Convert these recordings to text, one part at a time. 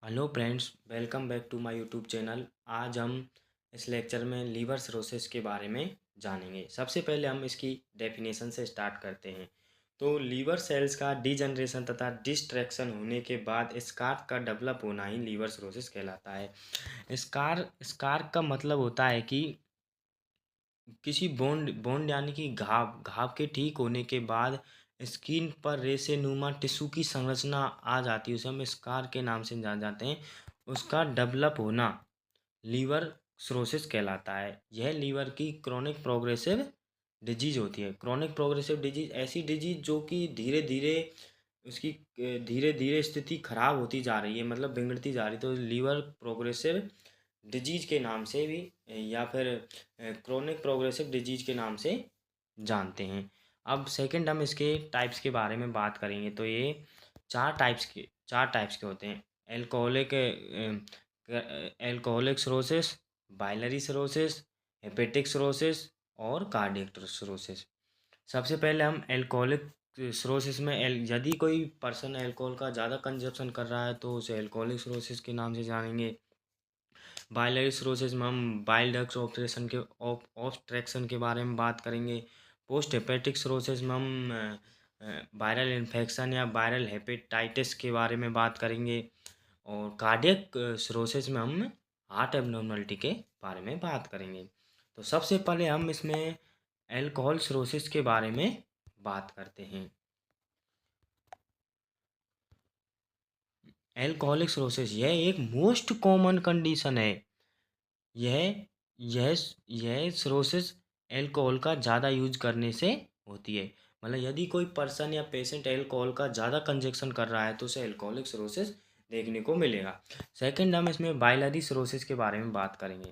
Hello friends, welcome back to my YouTube channel. आज हम इस लेक्चर में लीवर सिरोसिस के बारे में जानेंगे। सबसे पहले हम इसकी डेफिनेशन से स्टार्ट करते हैं। तो लीवर सेल्स का डीजनरेशन तथा डिस्ट्रैक्शन होने के बाद स्कार का डेवलप होना ही लीवर सिरोसिस कहलाता है। स्कार स्कार का मतलब होता है कि किसी बोंड बोंड यानी कि घाव घाव के ठीक होने के बाद स्किन पर रेशेनुमा टिश्यू की संरचना आ जाती है, उसे हम स्कार के नाम से जान जाते हैं। उसका डेवलप होना लीवर सिरोसिस कहलाता है। यह लीवर की क्रोनिक प्रोग्रेसिव डिजीज होती है। क्रोनिक प्रोग्रेसिव डिजीज ऐसी डिजीज जो कि धीरे धीरे उसकी धीरे धीरे स्थिति खराब होती जा रही है, मतलब बिगड़ती जा रही है, तो लीवर प्रोग्रेसिव डिजीज के नाम से भी या फिर क्रोनिक प्रोग्रेसिव डिजीज के नाम से जानते हैं। अब सेकंड हम इसके टाइप्स के बारे में बात करेंगे। तो ये चार टाइप्स के होते हैं। Alcoholic alcoholic cirrhosis, biliary cirrhosis, hepatic cirrhosis और कार्डियक सिरोसिस। सबसे पहले हम एल्कोहलिक सिरोसिस में यदि कोई पर्सन अल्कोहल का ज़्यादा कंजप्शन कर रहा है तो उसे एल्कोहलिक सिरोसिस के नाम से जानेंगे। बाइलरी सिरोसिस में हम बाइल डक्ट ऑपरेशन के ऑब्स्ट्रक्शन के बारे में बात करेंगे। पोस्ट हेपेटिक सिरोसिस में हम वायरल इन्फेक्शन या वायरल हेपेटाइटिस के बारे में बात करेंगे। और कार्डियक सिरोसिस में हम हार्ट एब्नॉर्मलिटी के बारे में बात करेंगे। तो सबसे पहले हम इसमें अल्कोहल सिरोसिस के बारे में बात करते हैं। अल्कोहलिक सिरोसिस यह एक मोस्ट कॉमन कंडीशन है। यह यह यह सिरोसिस अल्कोहल का ज़्यादा यूज करने से होती है। मतलब यदि कोई पर्सन या पेशेंट अल्कोहल का ज़्यादा कंजक्शन कर रहा है तो उसे अल्कोहलिक सिरोसिस देखने को मिलेगा। सेकंड हम इसमें बाइलरी सिरोसिस के बारे में बात करेंगे।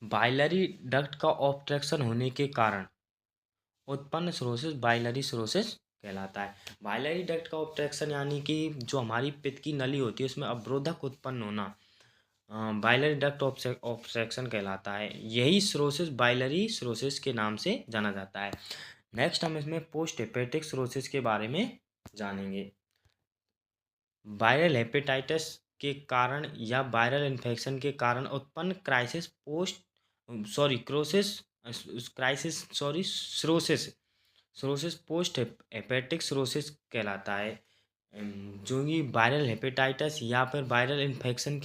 बाइलरी डक्ट का ऑब्स्ट्रक्शन होने के कारण उत्पन्न सिरोसिस बाइलरी सिरोसिस कहलाता है। बाइलरी डक्ट का ऑब्स्ट्रक्शन यानी कि जो हमारी पित्त की नली होती है उसमें अवरोधक उत्पन्न होना बाइलरी डक्ट ऑब्स्ट्रक्शन कहलाता है। यही सिरोसिस बाइलरी सिरोसिस के नाम से जाना जाता है। नेक्स्ट हम इसमें पोस्ट हेपेटिक सिरोसिस के बारे में जानेंगे। वायरल हेपेटाइटिस के कारण या वायरल इन्फेक्शन के कारण उत्पन्न क्राइसिस पोस्ट सॉरी क्रोसिस crisis sorry cirrhosis cirrhosis post hepatic cirrhosis कहलाता है। जो कि वायरल इन्फेक्शन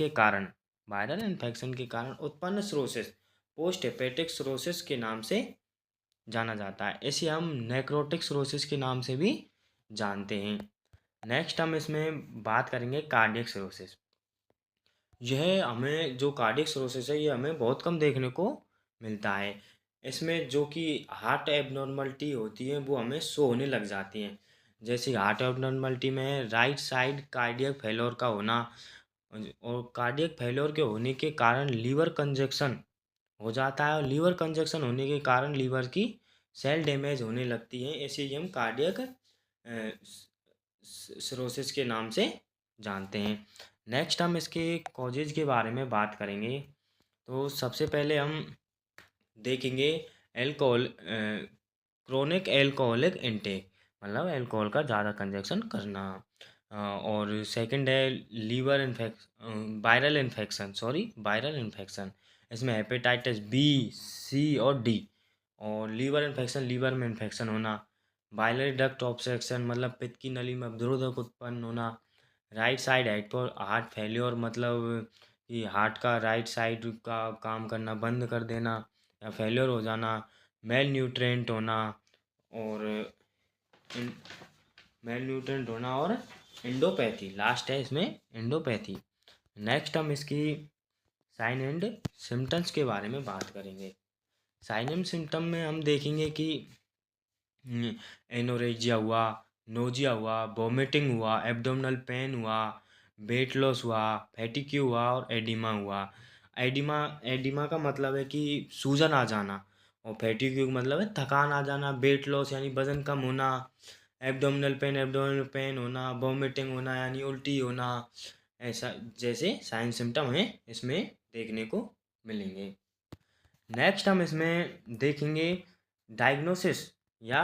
के कारण उत्पन्न सिरोसिस पोस्ट हेपेटिक सिरोसिस के नाम से जाना जाता है। इसे हम नेक्रोटिक सिरोसिस के नाम से भी जानते हैं। नेक्स्ट हम इसमें बात करेंगे कार्डियक सिरोसिस। यह हमें जो कार्डियक सिरोसिस है ये हमें बहुत कम देखने को मिलता है। इसमें जो कि हार्ट एबनॉर्मलिटी होती है वो हमें शो होने लग जाती हैं। जैसे हार्ट एबनॉर्मलिटी में राइट साइड कार्डियक फेलोर का होना और कार्डियक फेलोर के होने के कारण लीवर कंजक्शन हो जाता है और लीवर कंजक्शन होने के कारण लीवर की सेल डैमेज होने लगती है। इसे ही हम कार्डियक सिरोसिस के नाम से जानते हैं। नेक्स्ट हम इसके कॉजेज के बारे में बात करेंगे। तो सबसे पहले हम देखेंगे एल्कोहल क्रोनिक एल्कोहलिक इंटेक, मतलब अल्कोहल का ज़्यादा कंजक्शन करना। और सेकंड है लीवर इन्फेक्शन वायरल इन्फेक्शन। इसमें हेपेटाइटिस बी, सी और डी। और लीवर इन्फेक्शन, लीवर में इन्फेक्शन होना। बाइलरी डक्ट ऑब्स्ट्रक्शन मतलब पित्त की नली में अवरोधक उत्पन्न होना। राइट साइड हार्ट फेल्योर मतलब कि हार्ट का राइट साइड का काम करना बंद कर देना या फेल्योर हो जाना। मेल न्यूट्रेंट होना और मेल न्यूट्रेंट होना और एंडोपैथी लास्ट है इसमें एंडोपैथी। नेक्स्ट हम इसकी साइन एंड सिम्टम्स के बारे में बात करेंगे। साइन एंड सिम्टम में हम देखेंगे कि एनोरेजिया हुआ, नोजिया हुआ, वोमिटिंग हुआ, एब्डोमिनल पेन हुआ, वेट लॉस हुआ, फैटिग्यू हुआ और एडिमा हुआ। एडिमा एडिमा का मतलब है कि सूजन आ जाना और फैटिग्यू का मतलब है थकान आ जाना। वेट लॉस यानी वजन कम होना। एब्डोमिनल पेन होना, वोमिटिंग होना यानी उल्टी होना। ऐसा जैसे साइन सिम्टम हमें इसमें देखने को मिलेंगे। नेक्स्ट हम इसमें देखेंगे डायग्नोसिस या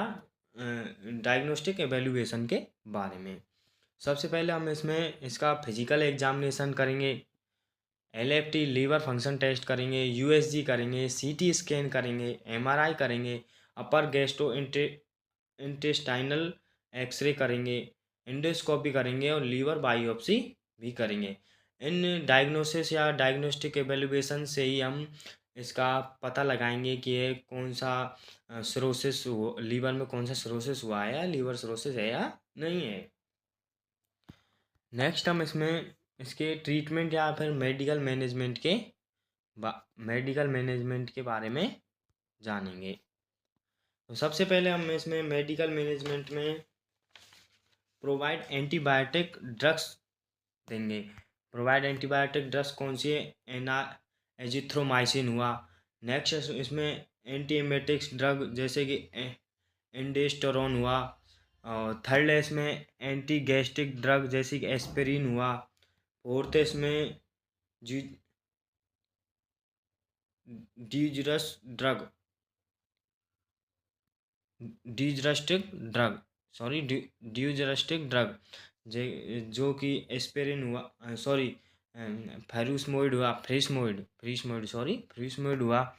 डायग्नोस्टिक एवेल्युएशन के बारे में। सबसे पहले हम इसमें इसका फिजिकल एग्जामिनेशन करेंगे, एलएफटी लीवर फंक्शन टेस्ट करेंगे, यूएसजी करेंगे, सीटी स्कैन करेंगे, एमआरआई करेंगे, अपर गैस्ट्रो इंटेस्टाइनल एक्सरे करेंगे, एंडोस्कोपी करेंगे और लीवर बायोप्सी भी करेंगे। इन डायग्नोसिस या डायग्नोस्टिक एवेल्युएशन से ही हम इसका पता लगाएंगे कि ये कौन सा सिरोसिस लीवर में कौन सा सिरोसिस हुआ है या लीवर सिरोसिस है या नहीं है। नेक्स्ट हम इसमें इसके ट्रीटमेंट या फिर मेडिकल मैनेजमेंट के बारे में जानेंगे। तो सबसे पहले हम इसमें मेडिकल मैनेजमेंट में प्रोवाइड एंटीबायोटिक ड्रग्स देंगे। प्रोवाइड एंटीबायोटिक ड्रग्स कौन सी है? एजिथ्रोमाइसिन हुआ। नेक्स्ट इसमें एंटी एमेटिक्स ड्रग जैसे कि एंडेस्टोरोन हुआ। और थर्ड है इसमें एंटी गैस्ट्रिक ड्रग जैसे कि एस्पिरिन हुआ। फोर्थ है इसमें जी डीजरस ड्रग डीजरस्टिक ड्रग सॉरी ड्यूजरस्टिक ड्रग जो कि एस्पिरिन हुआ, सॉरी फेरुस्मोइड हुआ, फ्रीस्मोइड हुआ।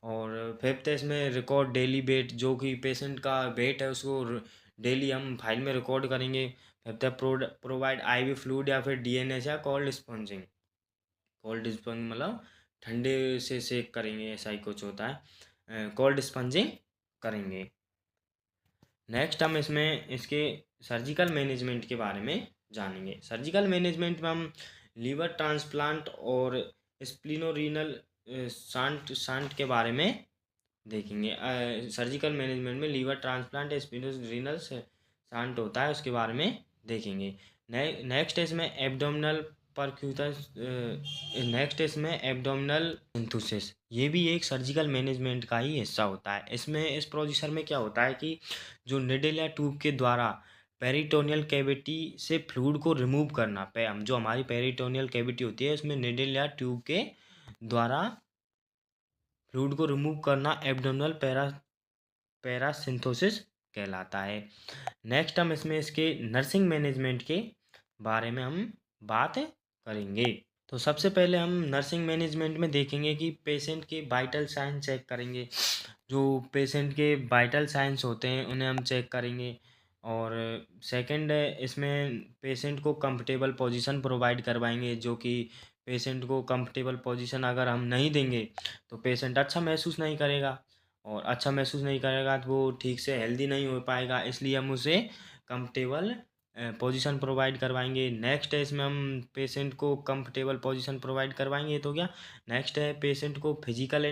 और फिफ्थ है इसमें रिकॉर्ड डेली वेट, जो कि पेशेंट का वेट है उसको डेली हम फाइल में रिकॉर्ड करेंगे। फिफ्थ है प्रोवाइड आईवी फ्लूइड या फिर डीएनएस या कोल्ड स्पंजिंग मतलब ठंडे से सेक करेंगे, ऐसा ही कुछ होता है, कोल्ड स्पंजिंग करेंगे। नेक्स्ट हम इसमें इसके सर्जिकल मैनेजमेंट के बारे में जानेंगे। सर्जिकल मैनेजमेंट में हम लीवर ट्रांसप्लांट और स्प्लिनोरीनल शांट के बारे में देखेंगे। सर्जिकल मैनेजमेंट में लीवर ट्रांसप्लांट स्प्लिनोरीनल शांट होता है, उसके बारे में देखेंगे। नेक्स्ट इसमें एब्डोमिनल परक्यूटस नेक्स्ट इसमें एब्डोमिनल सिंथेसिस, ये भी एक सर्जिकल मैनेजमेंट का ही हिस्सा होता है। इसमें इस प्रोसीजर में क्या होता है कि जो निडल या ट्यूब के द्वारा पेरिटोनियल कैविटी से फ्लूइड को रिमूव करना, जो हमारी पेरिटोनियल कैविटी होती है उसमें निडल या ट्यूब के द्वारा फ्लूइड को रिमूव करना एब्डोमिनल पैरासिंथेसिस कहलाता है। नेक्स्ट हम इसमें इसके नर्सिंग मैनेजमेंट के बारे में हम बात करेंगे। तो सबसे पहले हम नर्सिंग मैनेजमेंट में देखेंगे कि पेशेंट के वाइटल साइन चेक करेंगे। जो पेशेंट के वाइटल साइंस होते हैं उन्हें हम चेक करेंगे। और सेकंड इसमें पेशेंट को कंफर्टेबल पोजीशन प्रोवाइड करवाएंगे, जो कि पेशेंट को कंफर्टेबल पोजीशन अगर हम नहीं देंगे तो पेशेंट अच्छा महसूस नहीं करेगा, और अच्छा महसूस नहीं करेगा तो वो ठीक से हेल्दी नहीं हो पाएगा, इसलिए हम उसे कंफर्टेबल पोजीशन प्रोवाइड करवाएंगे। नेक्स्ट है इसमें हम पेशेंट को कंफर्टेबल पोजीशन प्रोवाइड करवाएंगे तो क्या नेक्स्ट है पेशेंट को फिजिकल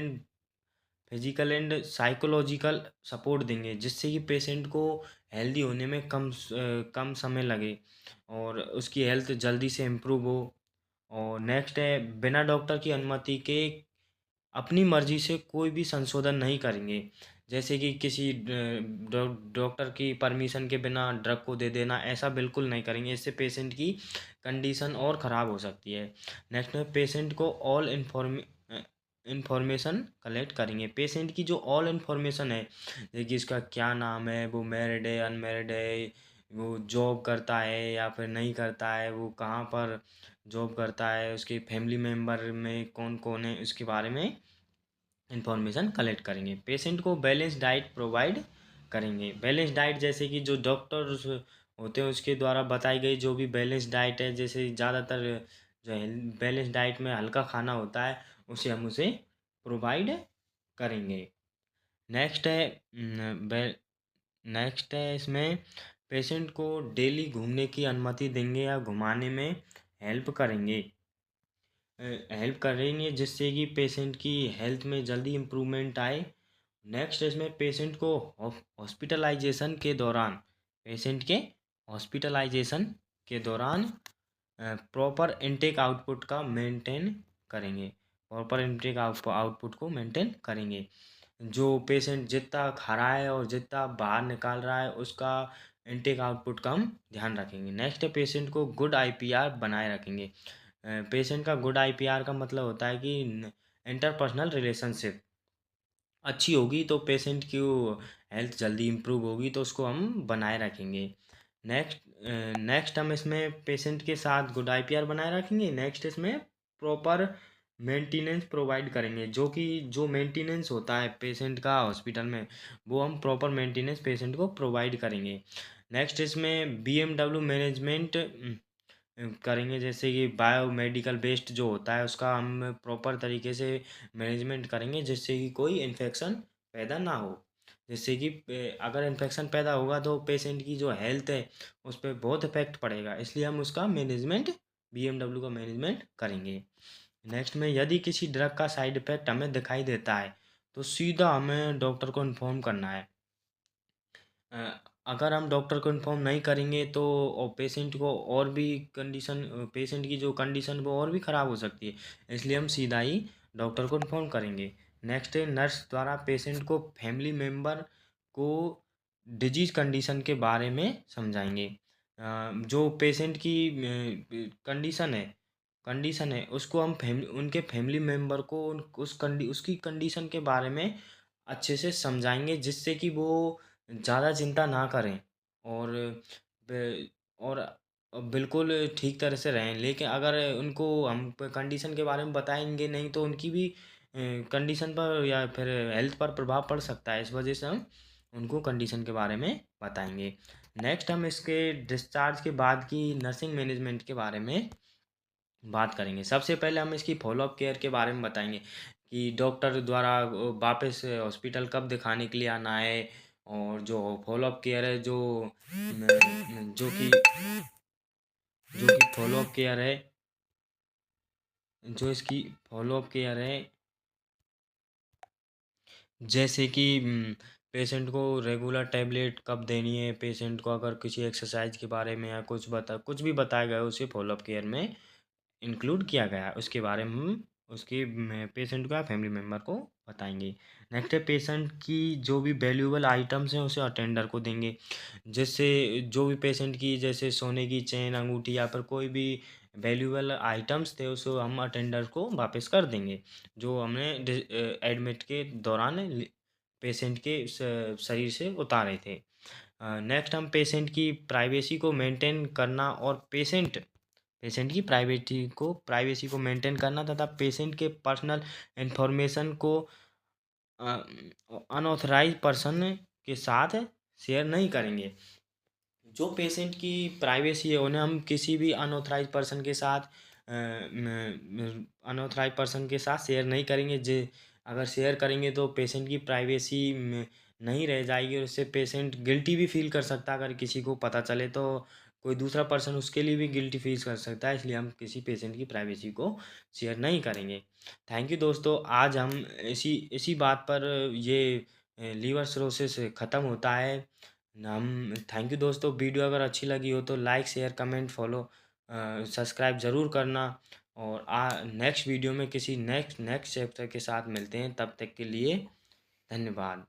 एंड साइकोलॉजिकल सपोर्ट देंगे, जिससे कि पेशेंट को हेल्दी होने में कम समय लगे और उसकी हेल्थ जल्दी से इम्प्रूव हो। और नेक्स्ट है बिना डॉक्टर की अनुमति के अपनी मर्जी से कोई भी संशोधन नहीं करेंगे, जैसे कि किसी डॉक्टर की परमिशन के बिना ड्रग को दे देना, ऐसा बिल्कुल नहीं करेंगे, इससे पेशेंट की कंडीशन और ख़राब हो सकती है। नेक्स्ट में पेशेंट को ऑल इन्फॉर्मेशन कलेक्ट करेंगे। पेशेंट की जो ऑल इन्फॉर्मेशन है, जैसे कि इसका क्या नाम है, वो मैरिड है अनमैरिड है, वो जॉब करता है या फिर नहीं करता है, वो कहाँ पर जॉब करता है, उसके फैमिली मेम्बर में कौन कौन है, इसके बारे में इंफॉर्मेशन कलेक्ट करेंगे। पेशेंट को बैलेंस डाइट प्रोवाइड करेंगे। बैलेंस डाइट जैसे कि जो डॉक्टर्स होते हैं उसके द्वारा बताई गई जो भी बैलेंस डाइट है, जैसे ज़्यादातर जो है बैलेंस डाइट में हल्का खाना होता है, उसे हम उसे प्रोवाइड करेंगे। नेक्स्ट है नेक्स्ट है इसमें पेशेंट को डेली घूमने की अनुमति देंगे या घुमाने में हेल्प करेंगे जिससे कि पेशेंट की हेल्थ में जल्दी इम्प्रूवमेंट आए। नेक्स्ट इसमें पेशेंट के हॉस्पिटलाइजेशन के दौरान प्रॉपर इनटेक आउटपुट का मेंटेन करेंगे प्रॉपर इनटेक आउटपुट को मेंटेन करेंगे। जो पेशेंट जितना खा रहा है और जितना बाहर निकाल रहा है उसका इनटेक आउटपुट का हम ध्यान रखेंगे। नेक्स्ट है पेशेंट को गुड आईपीआर बनाए रखेंगे। पेशेंट का गुड आईपीआर का मतलब होता है कि इंटरपर्सनल रिलेशनशिप अच्छी होगी तो पेशेंट की हेल्थ जल्दी इम्प्रूव होगी, तो उसको हम बनाए रखेंगे। नेक्स्ट हम इसमें पेशेंट के साथ गुड आईपीआर बनाए रखेंगे। नेक्स्ट इसमें प्रॉपर मेंटेनेंस प्रोवाइड करेंगे, जो मेंटेनेंस होता है पेशेंट का हॉस्पिटल में, वो हम प्रॉपर मेंटेनेंस पेशेंट को प्रोवाइड करेंगे। नेक्स्ट इसमें बीएमडब्ल्यू मैनेजमेंट करेंगे, जैसे कि बायोमेडिकल वेस्ट जो होता है उसका हम प्रॉपर तरीके से मैनेजमेंट करेंगे, जिससे कि कोई इन्फेक्शन पैदा ना हो। जिससे कि अगर इन्फेक्शन पैदा होगा तो पेशेंट की जो हेल्थ है उस पर बहुत इफेक्ट पड़ेगा, इसलिए हम उसका मैनेजमेंट, बीएमडब्ल्यू का मैनेजमेंट करेंगे। नेक्स्ट में यदि किसी ड्रग का साइड इफेक्ट हमें दिखाई देता है तो सीधा हमें डॉक्टर को इन्फॉर्म करना है। अगर हम डॉक्टर को इन्फॉर्म नहीं करेंगे तो पेशेंट को और भी कंडीशन, पेशेंट की जो कंडीशन वो और भी ख़राब हो सकती है, इसलिए हम सीधा ही डॉक्टर को इन्फॉर्म करेंगे। नेक्स्ट है नर्स द्वारा पेशेंट को फैमिली मेम्बर को डिजीज कंडीशन के बारे में समझाएंगे। जो पेशेंट की कंडीशन है उसको हम फैमिली, उनके फैमिली मेम्बर को उसकी कंडीशन के बारे में अच्छे से समझाएंगे, जिससे कि वो ज़्यादा चिंता ना करें और और बिल्कुल ठीक तरह से रहें। लेकिन अगर उनको हम कंडीशन के बारे में बताएंगे नहीं तो उनकी भी कंडीशन पर या फिर हेल्थ पर प्रभाव पड़ सकता है, इस वजह से हम उनको कंडीशन के बारे में बताएंगे। नेक्स्ट हम इसके डिस्चार्ज के बाद की नर्सिंग मैनेजमेंट के बारे में बात करेंगे। सबसे पहले हम इसकी फॉलोअप केयर के बारे में बताएंगे कि डॉक्टर द्वारा वापस हॉस्पिटल कब दिखाने के लिए आना है, और जो फॉलोअप केयर है, जो कि फॉलोअप केयर है, जो इसकी फॉलोअप केयर है, जैसे कि पेशेंट को रेगुलर टैबलेट कब देनी है, पेशेंट को अगर किसी एक्सरसाइज के बारे में या कुछ भी बताया गया है उसे फॉलोअप केयर में इंक्लूड किया गया है, उसके बारे में हम उसके पेशेंट को या फैमिली मेम्बर को बताएंगे। नेक्स्ट है पेशेंट की जो भी वैल्यूएबल आइटम्स हैं उसे अटेंडर को देंगे, जिससे जो भी पेशेंट की जैसे सोने की चेन, अंगूठी या फिर कोई भी वैल्यूएबल आइटम्स थे उसे हम अटेंडर को वापस कर देंगे, जो हमने एडमिट के दौरान पेशेंट के शरीर से उतारे थे। नेक्स्ट हम पेशेंट की प्राइवेसी को मेंटेन करना और पेशेंट की प्राइवेसी को मेंटेन करना तथा पेशेंट के पर्सनल इंफॉर्मेशन को अनऑथराइज पर्सन के साथ शेयर नहीं करेंगे। जो पेशेंट की प्राइवेसी है उन्हें हम किसी भी अनऑथराइज पर्सन के साथ शेयर नहीं करेंगे। जे अगर शेयर करेंगे तो पेशेंट की प्राइवेसी नहीं रह जाएगी और उससे पेशेंट गिल्टी भी फील कर सकता है। अगर किसी को पता चले तो कोई दूसरा पर्सन उसके लिए भी गिल्टी फील कर सकता है, इसलिए हम किसी पेशेंट की प्राइवेसी को शेयर नहीं करेंगे। थैंक यू दोस्तों, आज हम इसी इसी बात पर ये लीवर सिरोसिस ख़त्म होता है। हम थैंक यू दोस्तों, वीडियो अगर अच्छी लगी हो तो like share comment follow subscribe ज़रूर करना। और नेक्स्ट वीडियो में किसी नेक्स्ट चैप्टर के साथ मिलते हैं, तब तक के लिए धन्यवाद।